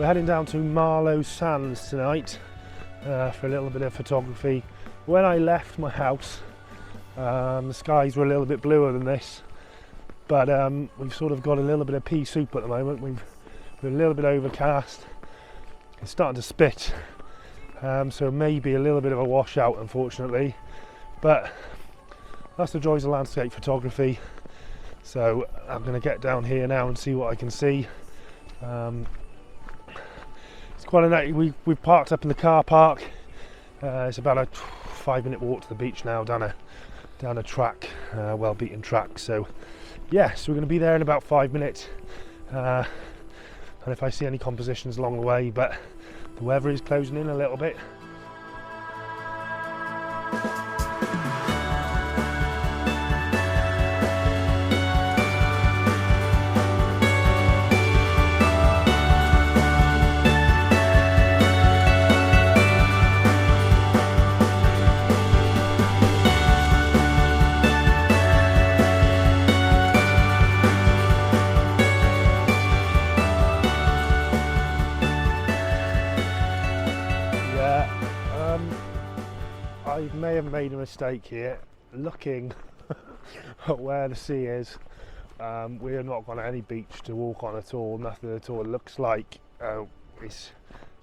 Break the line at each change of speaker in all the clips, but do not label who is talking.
We're heading down to Marlow Sands tonight for a little bit of photography. When I left my house, the skies were a little bit bluer than this, but we've sort of got a little bit of pea soup at the moment. We're a little bit overcast. It's starting to spit, so maybe a little bit of a washout, unfortunately. But that's the joys of landscape photography. So I'm going to get down here now and see what I can see. It's quite a nice. We've parked up in the car park. It's about a 5-minute walk to the beach now, down a track, well-beaten track. So yes, we're going to be there in about 5 minutes. And if I see any compositions along the way, but the weather is closing in a little bit. I may have made a mistake here. Looking at where the sea is, we have not gone to any beach to walk on at all, nothing at all. It looks like it's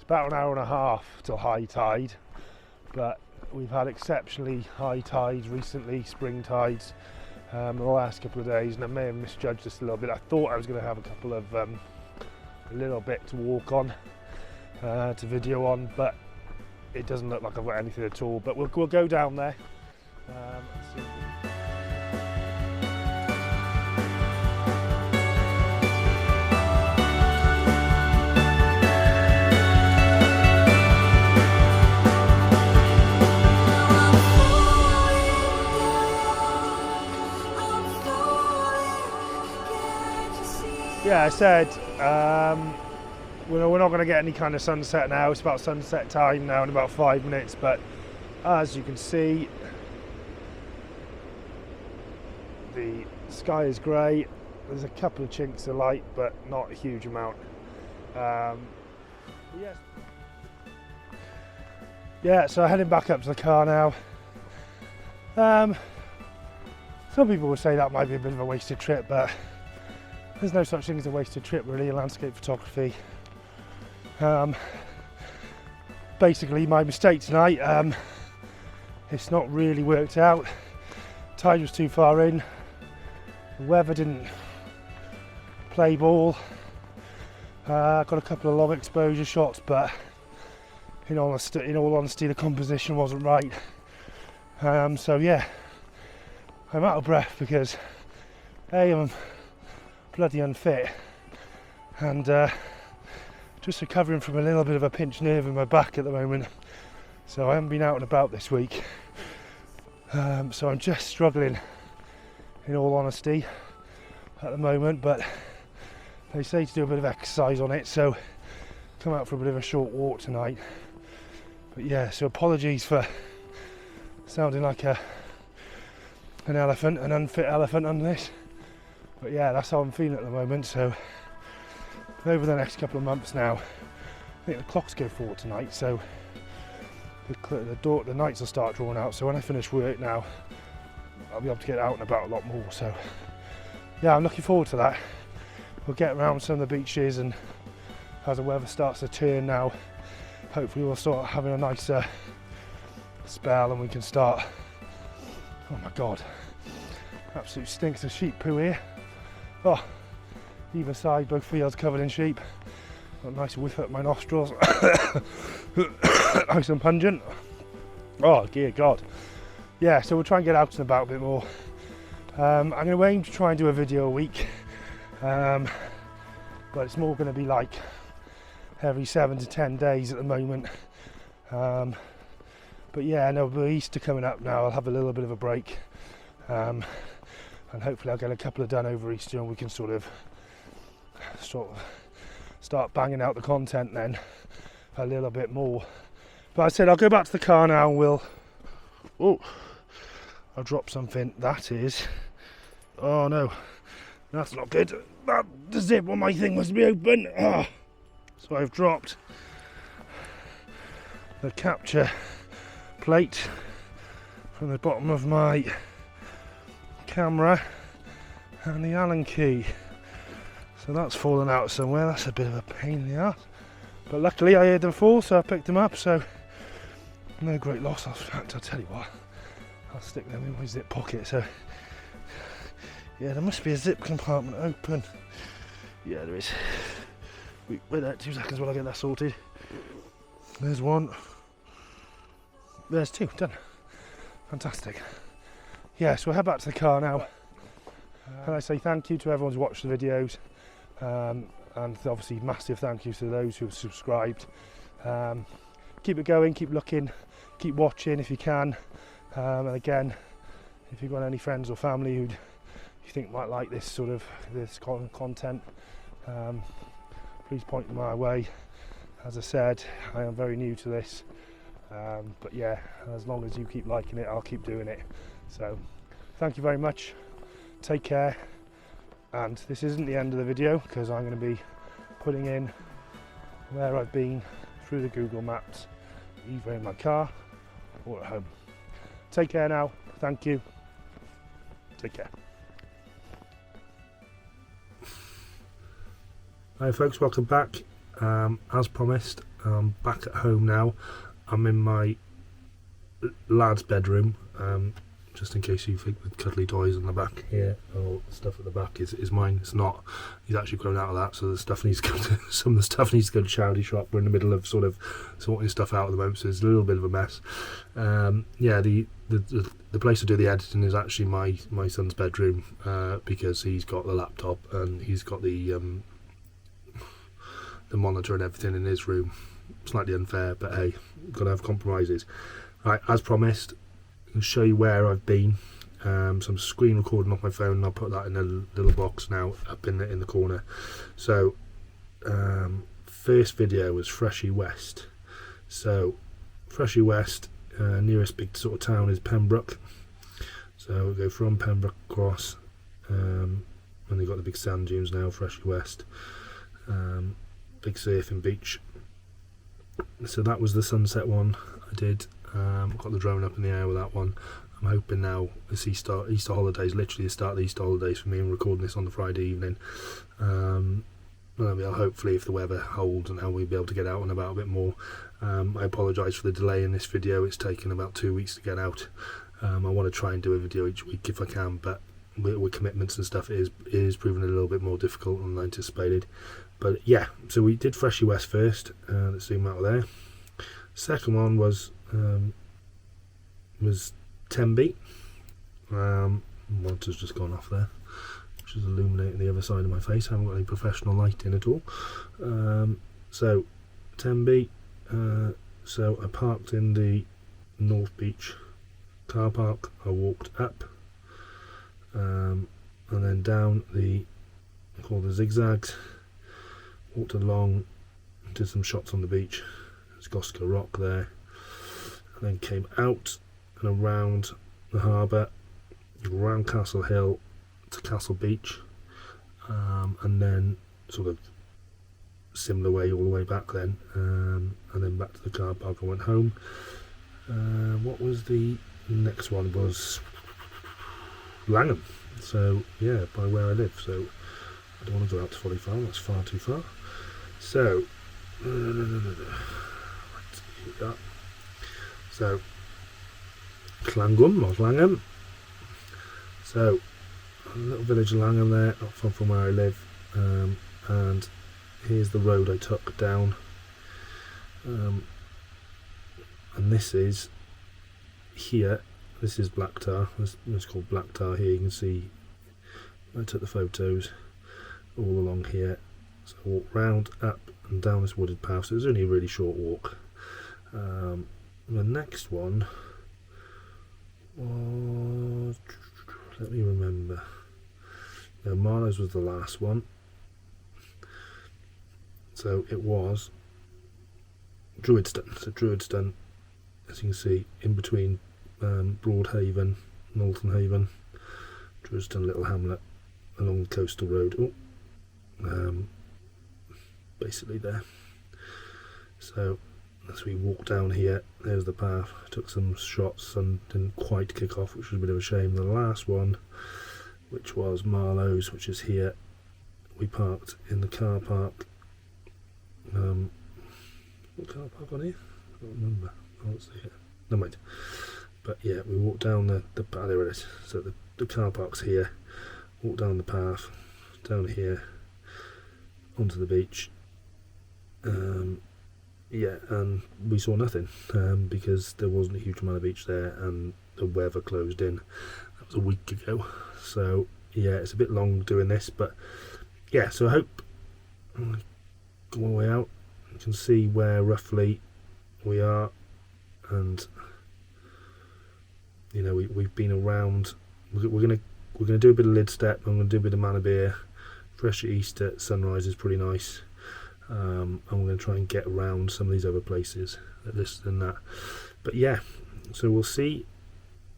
about an hour and a half till high tide, but we've had exceptionally high tides recently, spring tides, the last couple of days, and I may have misjudged this a little bit. I thought I was going to have a couple of a little bit to walk on, to video on, but it doesn't look like I've got anything at all. But we'll go down there and see. Yeah, I said we're not going to get any kind of sunset now. It's about sunset time now in about 5 minutes, but as you can see, the sky is grey. There's a couple of chinks of light, but not a huge amount. Yes. Yeah, so heading back up to the car now. Some people would say that might be a bit of a wasted trip, but there's no such thing as a wasted trip really in landscape photography. Basically my mistake tonight, it's not really worked out. Tide was too far in, the weather didn't play ball. Got a couple of long exposure shots, but in all honesty the composition wasn't right. So yeah, I'm out of breath because I'm bloody unfit, and just recovering from a little bit of a pinched nerve in my back at the moment, so I haven't been out and about this week. So I'm just struggling in all honesty at the moment, but they say to do a bit of exercise on it, so come out for a bit of a short walk tonight. But yeah, so apologies for sounding like an elephant, an unfit elephant on this, but yeah, that's how I'm feeling at the moment. So over the next couple of months now, I think the clocks go forward tonight, so the nights will start drawing out. So when I finish work now, I'll be able to get out and about a lot more. So yeah, I'm looking forward to that. We'll get around some of the beaches, and as the weather starts to turn now, hopefully we'll start having a nicer spell and we can start. Oh my god, absolute stinks of sheep poo here. Oh, either side, both fields covered in sheep. Got a nice whiff at my nostrils. Nice and pungent. Oh dear god. Yeah, so we'll try and get out and about a bit more. I'm going to aim to try and do a video a week, but it's more going to be like every 7 to 10 days at the moment. But yeah, no, with Easter coming up now, I'll have a little bit of a break, and hopefully I'll get a couple of done over Easter, and we can sort of start banging out the content then a little bit more. But I said I'll go back to the car now and we'll... Oh, I'll drop something. That is... Oh no, that's not good. The zip on my thing must be open. Oh. So I've dropped the capture plate from the bottom of my camera and the Allen key. So that's fallen out somewhere. That's a bit of a pain in the ass. But luckily I heard them fall, so I picked them up. So no great loss. In fact, I'll tell you what, I'll stick them in my zip pocket. So yeah, there must be a zip compartment open. Yeah, there is. Wait there, 2 seconds while I get that sorted. There's one. There's two, done. Fantastic. Yeah, so we'll head back to the car now. And I say thank you to everyone who's watched the videos. And obviously massive thank you to those who have subscribed. Keep it going, keep looking, keep watching if you can. And again, if you've got any friends or family who you think might like this sort of content, please point them my way. As I said, I am very new to this, but yeah, as long as you keep liking it, I'll keep doing it. So thank you very much, take care, and this isn't the end of the video because I'm going to be putting in where I've been through the Google Maps, either in my car or at home. Take care now, thank you, take care. Hi folks, welcome back. As promised, I'm back at home now. I'm in my lad's bedroom, just in case you think the cuddly toys on the back here or stuff at the back is mine. It's not. He's actually grown out of that, so the stuff needs to go to, some of the stuff needs to go to charity shop. We're in the middle of sort of sorting stuff out at the moment, so it's a little bit of a mess. Yeah, the place to do the editing is actually my son's bedroom, because he's got the laptop and he's got the monitor and everything in his room. Slightly unfair, but hey, gotta have compromises. Right, as promised, I'll show you where I've been. So I'm screen recording off my phone, and I'll put that in a little box now up in the corner. So first video was Freshy West. So Freshy West, nearest big sort of town is Pembroke. So we'll go from Pembroke across, and they've got the big sand dunes now, Freshy West. Big surfing beach. So that was the sunset one I did. Got the drone up in the air with that one. I'm hoping now it's Easter holidays, literally the start of the Easter holidays for me. I'm recording this on the Friday evening. Hopefully if the weather holds and how we'll be able to get out and about a bit more. I apologise for the delay in this video. It's taken about 2 weeks to get out. I want to try and do a video each week if I can, but with commitments and stuff it is proving a little bit more difficult than I anticipated. But yeah, so we did Freshy West first. Let's zoom out there. Second one was Tenby. Monitor's just gone off there, which is illuminating the other side of my face. I haven't got any professional lighting at all. So Tenby. So I parked in the North Beach car park. I walked up, and then down the zigzags. Walked along, did some shots on the beach. There's Gosca Rock there, and then came out and around the harbour, around Castle Hill to Castle Beach, and then sort of similar way all the way back then, and then back to the car park. I went home. What was the next one? Was Langham. So yeah, by where I live. So I don't want to go out to Folly Farm, that's far too far. So, so Llangwm, or Langham. So, a little village of Langham there, not far from where I live. And here's the road I took down. And this is here. This is Black Tar. It's called Black Tar here. You can see I took the photos all along here. So I walked round, up and down this wooded path, so it was only a really short walk. The next one was, let me remember, no, Marlowe's was the last one. So it was Druidston. So Druidston, as you can see, in between Broadhaven, Knowlton Haven, Druidston, little hamlet along the coastal road. Basically there.
So as we walk down here, there's the path. Took some shots and didn't quite kick off, which was a bit of a shame. The last one, which was Marlowe's, which is here, we parked in the car park. What car park on here? I don't remember. I can't see it. Never mind. But yeah, we walked down the there it is. So the car park's here. Walk down the path, down here, onto the beach. Yeah, and we saw nothing because there wasn't a huge amount of beach there, and the weather closed in. That was a week ago. So yeah, it's a bit long doing this, but yeah. So I hope go all the way out. You can see where roughly we are, and you know we've been around. We're gonna do a bit of lid step. I'm gonna do a bit of Manabir. Fresh east at sunrise is pretty nice. And we're going to try and get around some of these other places, this and that. But yeah, so we'll see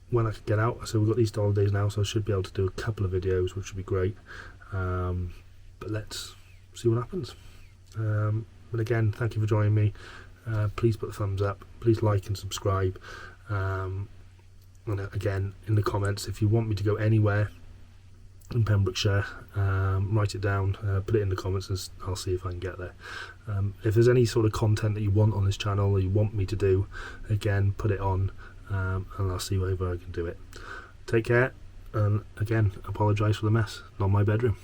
when I can get out. So we've got these holidays now, so I should be able to do a couple of videos, which would be great. But let's see what happens. But again, thank you for joining me. Please put the thumbs up. Please like and subscribe. And again, in the comments, if you want me to go anywhere in Pembrokeshire, write it down, put it in the comments, and I'll see if I can get there. If there's any sort of content that you want on this channel or you want me to do, again, put it on, and I'll see whether I can do it. Take care, and again, apologise for the mess. Not my bedroom.